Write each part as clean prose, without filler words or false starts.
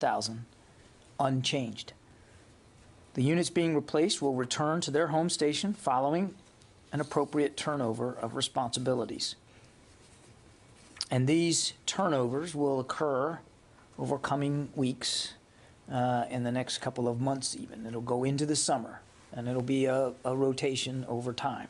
1,000 unchanged. The units being replaced will return to their home station following an appropriate turnover of responsibilities. And these turnovers will occur over coming weeks, in the next couple of months even. It'll go into the summer, and it'll be a rotation over time.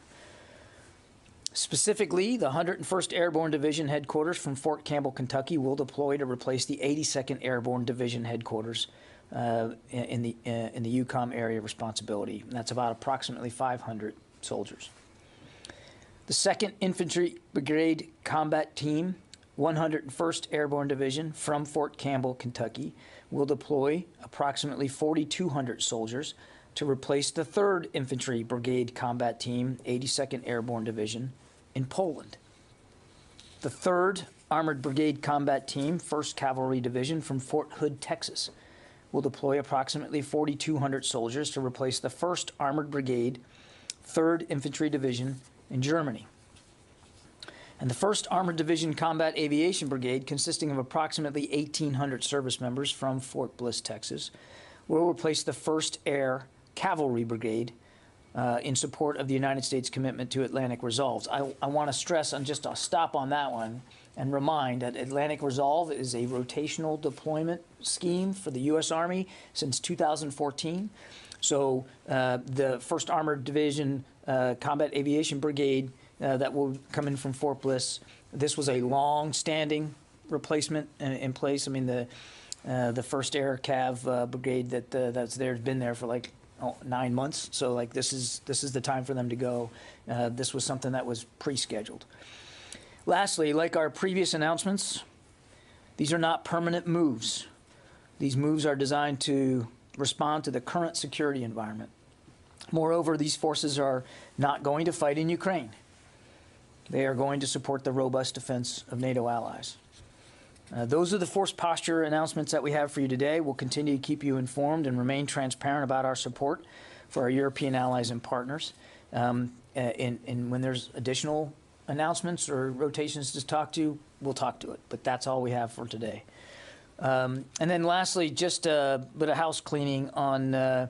Specifically, the 101st Airborne Division headquarters from Fort Campbell, Kentucky will deploy to replace the 82nd Airborne Division headquarters in the EUCOM area of responsibility. And that's about approximately 500 soldiers. The 2nd Infantry Brigade Combat Team, 101st Airborne Division from Fort Campbell, Kentucky, will deploy approximately 4,200 soldiers to replace the 3rd Infantry Brigade Combat Team, 82nd Airborne Division, in Poland. The 3rd Armored Brigade Combat Team, 1st Cavalry Division from Fort Hood, Texas, will deploy approximately 4,200 soldiers to replace the 1st Armored Brigade, 3rd Infantry Division in Germany. And the 1st Armored Division Combat Aviation Brigade, consisting of approximately 1,800 service members from Fort Bliss, Texas, will replace the 1st Air Cavalry Brigade in support of the United States commitment to Atlantic Resolve. I want to stress, and just I'll stop on that one and remind that Atlantic Resolve is a rotational deployment scheme for the U.S. Army since 2014. So the 1st Armored Division Combat Aviation Brigade that will come in from Fort Bliss, this was a long-standing replacement in place. I mean, the 1st Air Cav Brigade that's there has been there for like 9 months. So like this is the time for them to go. This was something that was pre-scheduled. Lastly, like our previous announcements, these are not permanent moves. These moves are designed to respond to the current security environment. Moreover, these forces are not going to fight in Ukraine. They are going to support the robust defense of NATO allies. Those are the force posture announcements that we have for you today. We'll continue to keep you informed and remain transparent about our support for our European allies and partners. And when there's additional announcements or rotations to talk to, we'll talk to it. But that's all we have for today. And then lastly, just a bit of house cleaning on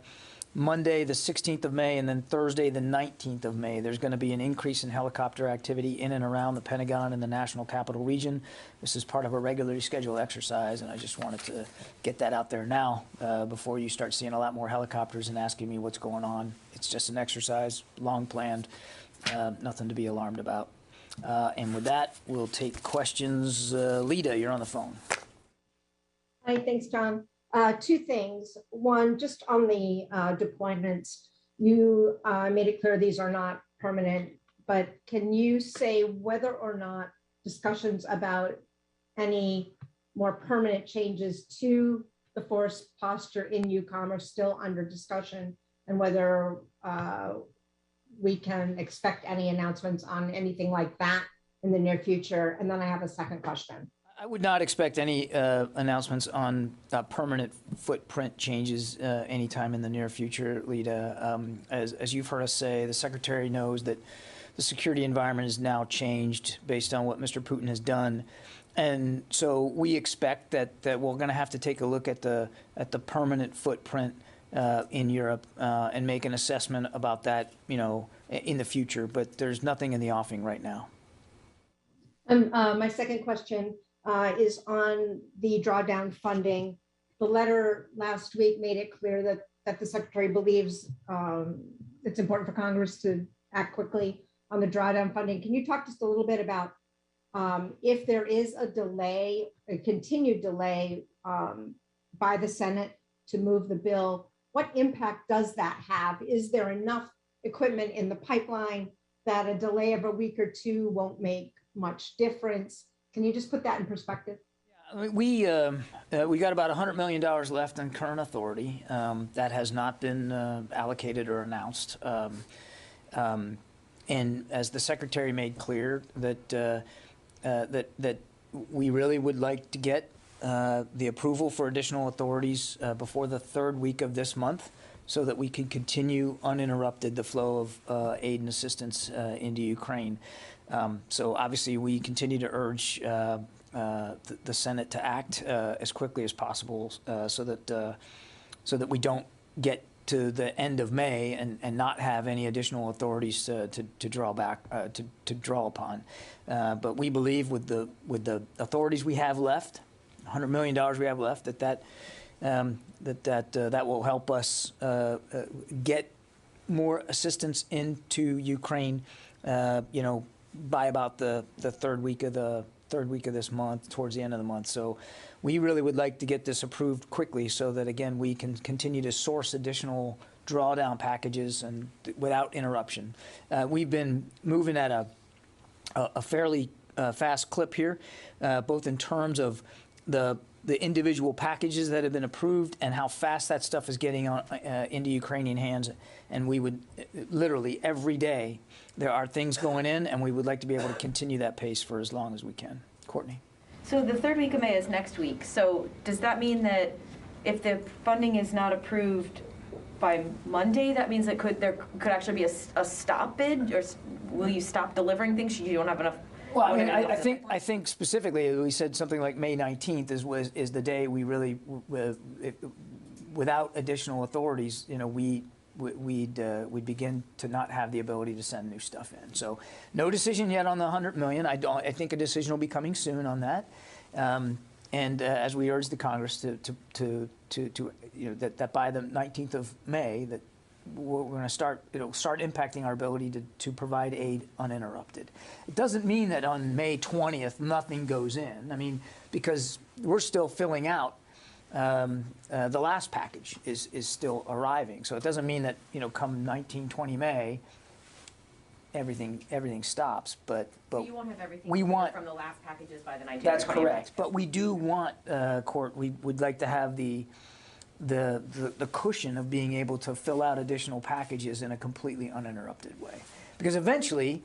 Monday, the 16th of May, and then Thursday, the 19th of May. There's going to be an increase in helicopter activity in and around the Pentagon and the National Capital Region. This is part of a regularly scheduled exercise, and I just wanted to get that out there now before you start seeing a lot more helicopters and asking me what's going on. It's just an exercise, long planned, nothing to be alarmed about. And with that, we'll take questions. Lita, you're on the phone. Hi, thanks, John. Two things. One, just on the deployments, you made it clear these are not permanent, but can you say whether or not discussions about any more permanent changes to the force posture in EUCOM are still under discussion, and whether we can expect any announcements on anything like that in the near future? And then I have a second question. I would not expect any announcements on permanent footprint changes anytime in the near future, Lita. As you've heard us say, the Secretary knows that the security environment is now changed based on what Mr. Putin has done. And so we expect that we're going to have to take a look at the permanent footprint in Europe and make an assessment about that, in the future. But there's nothing in the offing right now. My second question is on the drawdown funding. The letter last week made it clear that the Secretary believes it's important for Congress to act quickly on the drawdown funding. Can you talk just a little bit about if there is a delay, a continued delay by the Senate to move the bill, what impact does that have? Is there enough equipment in the pipeline that a delay of a week or two won't make much difference? Can you just put that in perspective? Yeah, we got about $100 million left in current authority that has not been allocated or announced. And as the Secretary made clear, that we really would like to get the approval for additional authorities before the third week of this month, so that we can continue uninterrupted the flow of aid and assistance into Ukraine. So obviously we continue to urge the Senate to act as quickly as possible, so that we don't get to the end of May and not have any additional authorities to draw back to draw upon. But we believe with the authorities we have left, $100 million we have left, that will help us get more assistance into Ukraine, by about the third week of this month, towards the end of the month. So we really would like to get this approved quickly, so that again we can continue to source additional drawdown packages and without interruption. We've been moving at a fairly fast clip here, both in terms of the individual packages that have been approved and how fast that stuff is getting into Ukrainian hands. And we would literally every day there are things going in, and we would like to be able to continue that pace for as long as we can. Courtney. So the third week of May is next week. So does that mean that if the funding is not approved by Monday, that means that there could actually be a stop bid, or will you stop delivering things? You don't have enough. Well, I mean, I think specifically we said something like May 19th is the day we really, without additional authorities, we'd begin to not have the ability to send new stuff in. So no decision yet on the $100 million. I think a decision will be coming soon on that. And as we urge the Congress to that by the 19th of May, that we're going to start impacting our ability to provide aid uninterrupted. It doesn't mean that on May 20th nothing goes in. I mean, because we're still filling out. The last package is still arriving, so it doesn't mean that come 19-20 May everything stops. But you won't have everything from the last packages by the 19th. That's correct. But we do want we would like to have the cushion of being able to fill out additional packages in a completely uninterrupted way, because eventually,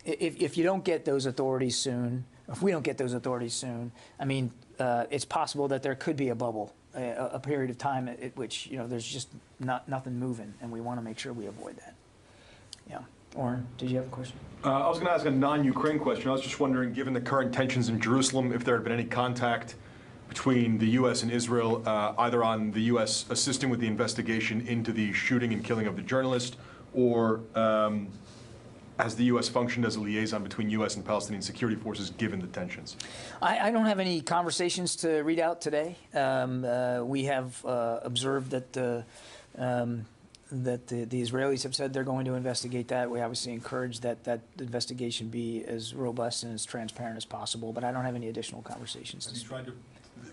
if you don't get those authorities soon, if we don't get those authorities soon, I mean, it's possible that there could be a bubble, a period of time at which there's just nothing moving, and we want to make sure we avoid that. Yeah. Oren, did you have a question? I was going to ask a non-Ukraine question. I was just wondering, given the current tensions in Jerusalem, if there had been any contact between the U.S. and Israel, either on the U.S. assisting with the investigation into the shooting and killing of the journalist, or has the U.S. functioned as a liaison between U.S. and Palestinian security forces given the tensions? I don't have any conversations to read out today. We have observed that the Israelis have said they're going to investigate that. We obviously encourage that investigation be as robust and as transparent as possible, but I don't have any additional conversations.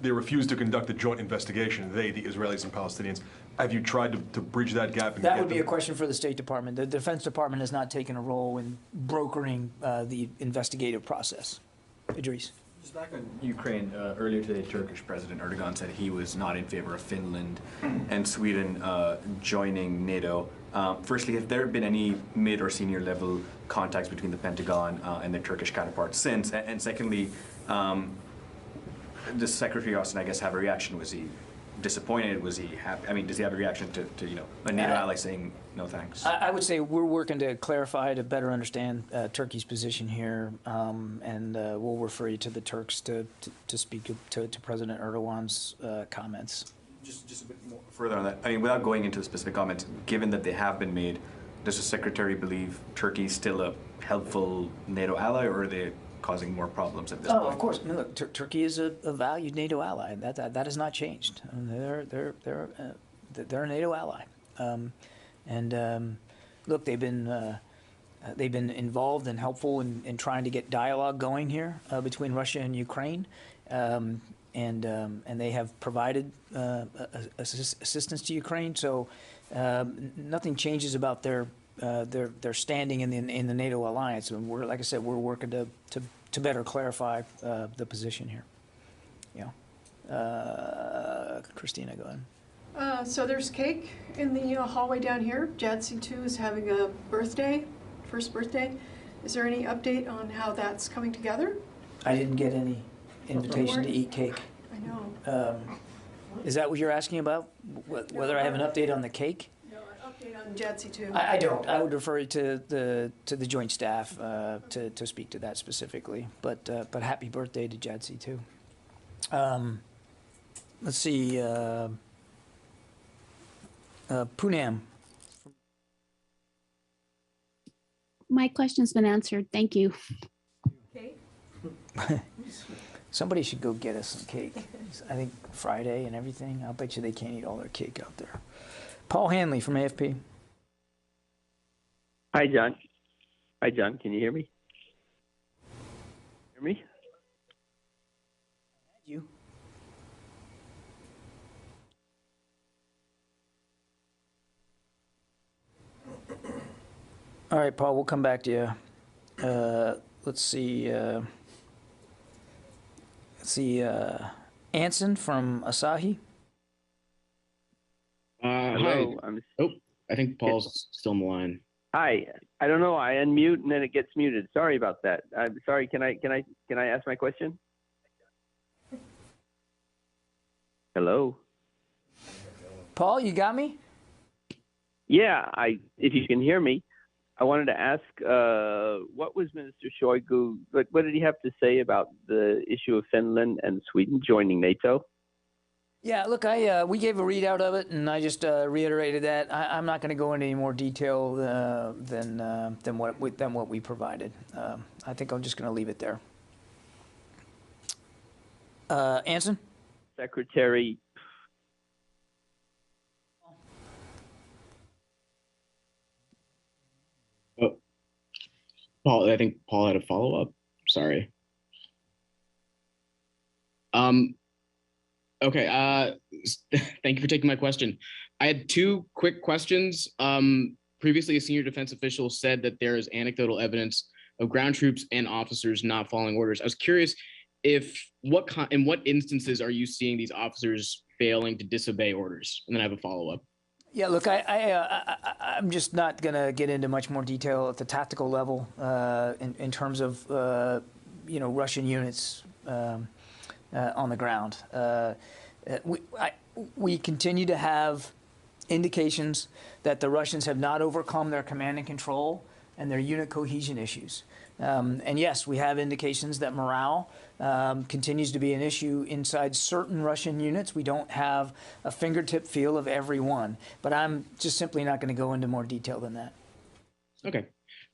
They refused to conduct a joint investigation, the Israelis and Palestinians. Have you tried to bridge that gap? And that would be a question for the State Department. The Defense Department has not taken a role in brokering the investigative process. Idris. Just back on Ukraine, earlier today, Turkish President Erdogan said he was not in favor of Finland and Sweden joining NATO. Firstly, have there been any mid or senior level contacts between the Pentagon and their Turkish counterparts since? And secondly, does Secretary Austin, I guess, have a reaction? Was he disappointed? Was he happy? I mean, does he have a reaction to a NATO ally saying no thanks? I would say we're working to clarify, to better understand Turkey's position here, and we'll refer you to the Turks to speak to President Erdogan's comments. Just a bit more further on that. I mean, without going into the specific comments, given that they have been made, does the Secretary believe Turkey's still a helpful NATO ally, or are they causing more problems at this point? Oh, of course. I mean, look, Turkey is a valued NATO ally. That has not changed. I mean, they're a NATO ally, look, they've been involved and helpful in trying to get dialogue going here between Russia and Ukraine, and they have provided assistance to Ukraine. So nothing changes about their standing in the NATO alliance. And we're, like I said, we're working to better clarify the position here. Yeah. Christina, go ahead. So there's cake in the hallway down here. JADC 2 is having a birthday, first birthday. Is there any update on how that's coming together? I didn't get any invitation to eat cake. I know. Is that what you're asking about? Whether I have an update on the cake? No, an update on JADC2? I don't. I would refer you to the joint staff to speak to that specifically. But happy birthday to Jadsi too. Let's see. Poonam. My question's been answered. Thank you. Okay. Somebody should go get us some cake. I think Friday and everything. I'll bet you they can't eat all their cake out there. Paul Hanley from AFP. Hi, John. Hi, John. Can you hear me? Hear me? You. All right, Paul, we'll come back to you. Let's see. Anson from Asahi. Hello. Oh, I think Paul's still on the line. Hi. I don't know. I unmute and then it gets muted. Sorry about that. I'm sorry. Can I ask my question? Hello. Paul, you got me? Yeah. If you can hear me, I wanted to ask, what was Minister Shoigu? What did he have to say about the issue of Finland and Sweden joining NATO? Yeah, look, we gave a readout of it, and I just reiterated that. I'm not going to go into any more detail than what we provided. I think I'm just going to leave it there. Anson? Secretary. Oh, Paul, I think Paul had a follow-up. Sorry. Okay, thank you for taking my question. I had two quick questions. Previously, a senior defense official said that there is anecdotal evidence of ground troops and officers not following orders. I was curious in what instances are you seeing these officers failing to disobey orders? And then I have a follow-up. Yeah, look, I'm just not going to get into much more detail at the tactical level in terms of Russian units on the ground. We continue to have indications that the Russians have not overcome their command and control and their unit cohesion issues. And yes, we have indications that morale continues to be an issue inside certain Russian units. We don't have a fingertip feel of every one, but I'm just simply not going to go into more detail than that. Okay.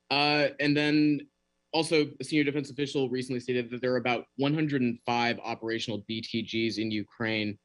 And then also, a senior defense official recently stated that there are about 105 operational BTGs in Ukraine.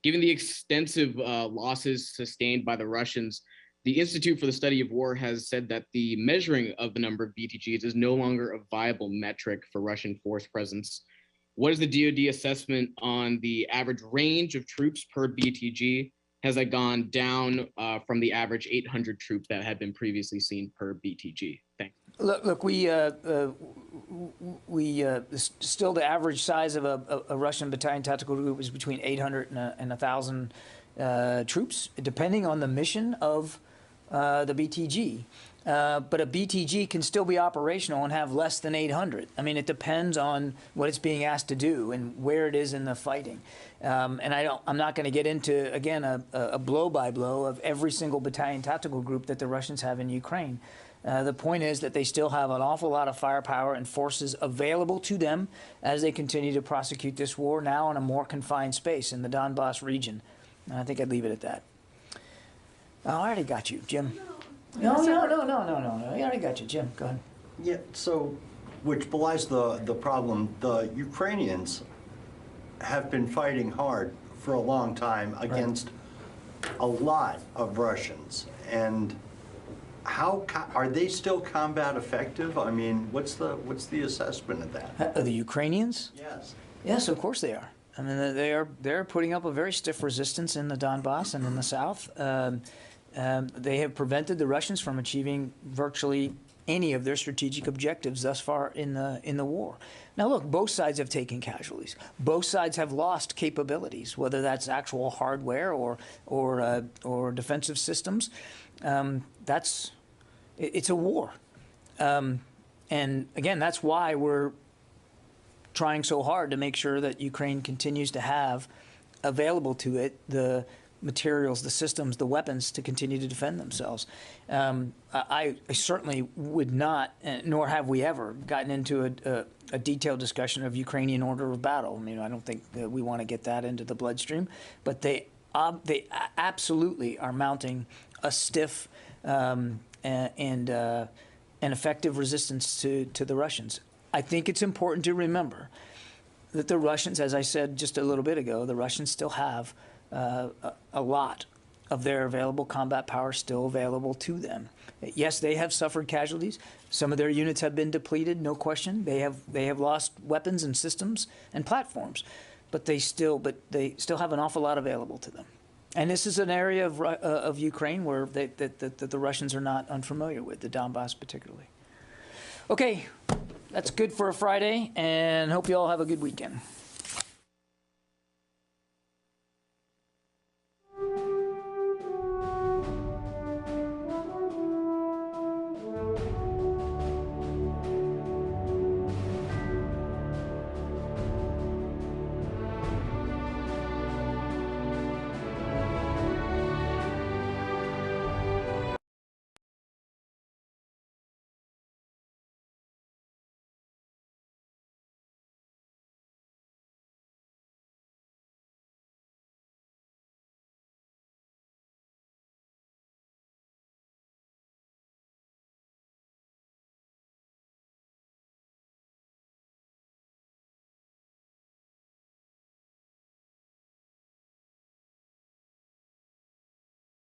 Given the extensive losses sustained by the Russians, the Institute for the Study of War has said that the measuring of the number of BTGs is no longer a viable metric for Russian force presence. What is the DoD assessment on the average range of troops per BTG? Has that gone down from the average 800 troops that had been previously seen per BTG? Thanks. Look, we still the average size of a Russian battalion tactical group is between 800 and 1,000 troops, depending on the mission of the BTG. But a BTG can still be operational and have less than 800. I mean, it depends on what it's being asked to do and where it is in the fighting. And I'm not going to get into, again, a blow-by-blow of every single battalion tactical group that the Russians have in Ukraine. The point is that they still have an awful lot of firepower and forces available to them as they continue to prosecute this war now in a more confined space in the Donbass region. And I think I'd leave it at that. Oh, I already got you, Jim. No. I already got you, Jim. Go ahead. Yeah, so, which belies the problem. The Ukrainians have been fighting hard for a long time against a lot of Russians. And how are they still combat effective? I mean, what's the assessment of that? The Ukrainians? Yes. Yes, of course they are. I mean, they're putting up a very stiff resistance in the Donbass and in the south. They have prevented the Russians from achieving virtually any of their strategic objectives thus far in the war. Now, look, both sides have taken casualties. Both sides have lost capabilities, whether that's actual hardware or defensive systems. It's a war, and again, that's why we're trying so hard to make sure that Ukraine continues to have available to it the materials, the systems, the weapons to continue to defend themselves. I certainly would not, nor have we ever, gotten into a detailed discussion of Ukrainian order of battle. I mean, I don't think that we want to get that into the bloodstream, but they absolutely are mounting a stiff and effective resistance to the Russians. I think it's important to remember that the Russians, as I said just a little bit ago, the Russians still have a lot of their available combat power still available to them. Yes, they have suffered casualties. Some of their units have been depleted, no question. They have lost weapons and systems and platforms, but they still have an awful lot available to them. And this is an area of Ukraine where the Russians are not unfamiliar with, the Donbass particularly. Okay, that's good for a Friday, and hope you all have a good weekend.